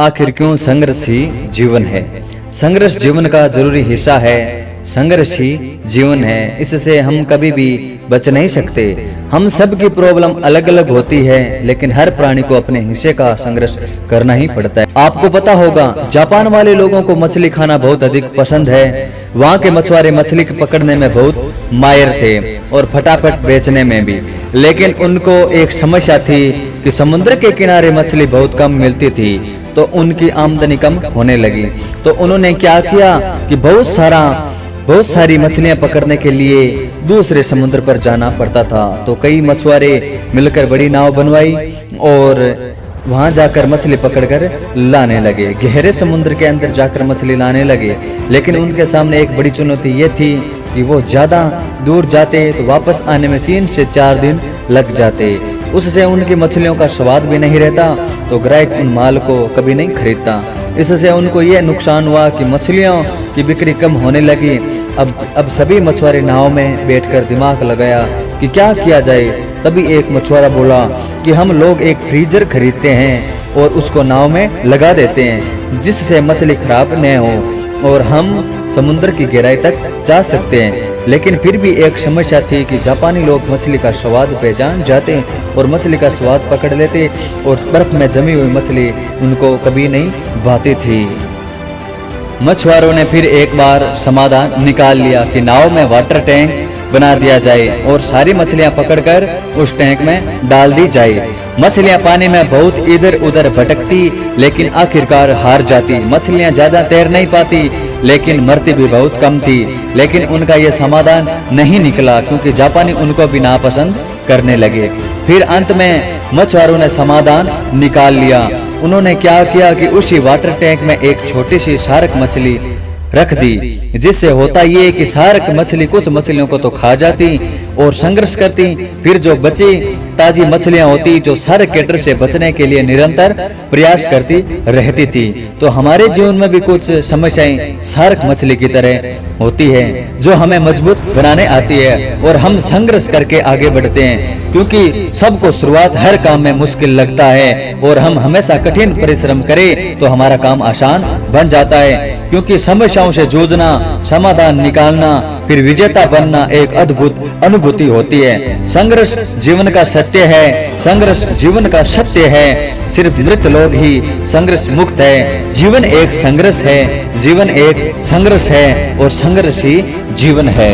आखिर क्यों संघर्ष ही जीवन है। संघर्ष जीवन का जरूरी हिस्सा है। संघर्ष ही जीवन है, इससे हम कभी भी बच नहीं सकते। हम सब की प्रॉब्लम अलग अलग होती है, लेकिन हर प्राणी को अपने हिस्से का संघर्ष करना ही पड़ता है। आपको पता होगा, जापान वाले लोगों को मछली खाना बहुत अधिक पसंद है। वहाँ के मछुआरे मछली पकड़ने में बहुत माहिर थे और फटाफट बेचने में भी। लेकिन उनको एक समस्या थी कि समुद्र के किनारे मछली बहुत कम मिलती थी, तो उनकी आमदनी कम होने लगी। तो उन्होंने क्या किया कि बहुत सारी मछलियां पकड़ने के लिए दूसरे समुद्र पर जाना पड़ता था। तो कई मछुआरे मिलकर बड़ी नाव बनवाई और वहां जाकर मछली पकड़कर लाने लगे। गहरे समुद्र के अंदर जाकर मछली लाने लगे, लेकिन उनके सामने एक बड़ी चुनौती ये थी कि वो ज्यादा दूर जाते तो वापस आने में 3 से 4 दिन लग जाते। उससे उनकी मछलियों का स्वाद भी नहीं रहता, तो ग्राहक उन माल को कभी नहीं खरीदता। इससे उनको यह नुकसान हुआ कि मछलियों की बिक्री कम होने लगी। अब सभी मछुआरे नाव में बैठकर दिमाग लगाया कि क्या किया जाए। तभी एक मछुआरा बोला कि हम लोग एक फ्रीजर खरीदते हैं और उसको नाव में लगा देते हैं, जिससे मछली खराब न हो और हम समुद्र की गहराई तक जा सकते हैं। लेकिन फिर भी एक समस्या थी कि जापानी लोग मछली का स्वाद पहचान जाते और मछली का स्वाद पकड़ लेते, और बर्फ में जमी हुई मछली उनको कभी नहीं भाती थी। मछुआरों ने फिर एक बार समाधान निकाल लिया कि नाव में वाटर टैंक बना दिया जाए और सारी मछलियां पकड़कर उस टैंक में डाल दी जाए। मछलियां पानी में बहुत इधर उधर भटकती, लेकिन आखिरकार हार जाती। मछलियां ज्यादा तैर नहीं पाती, लेकिन मरती भी बहुत कम थी। लेकिन उनका यह समाधान नहीं निकला, क्योंकि जापानी उनको भी नापसंद करने लगे। फिर अंत में मछुआरों ने समाधान निकाल लिया। उन्होंने क्या किया कि उसी वाटर टैंक में एक छोटी सी शार्क मछली रख दी, जिससे होता ये कि शार्क मछली कुछ मछलियों को तो खा जाती और संघर्ष करती, फिर जो बची ताजी मछलियां होती जो शार्क के डर से बचने के लिए निरंतर प्रयास करती रहती थी। तो हमारे जीवन में भी कुछ समस्याएं शार्क मछली की तरह होती है, जो हमें मजबूत बनाने आती है और हम संघर्ष करके आगे बढ़ते हैं। क्योंकि सबको शुरुआत हर काम में मुश्किल लगता है और हम हमेशा कठिन परिश्रम करें तो हमारा काम आसान बन जाता है। क्योंकि समस्याओं से जूझना, समाधान निकालना, फिर विजेता बनना एक अद्भुत अनुभूति होती है। संघर्ष जीवन का सत्य है। संघर्ष जीवन का सत्य है। सिर्फ मृत लोग ही संघर्ष मुक्त है। जीवन एक संघर्ष है। जीवन एक संघर्ष है और संघर्ष ही जीवन है।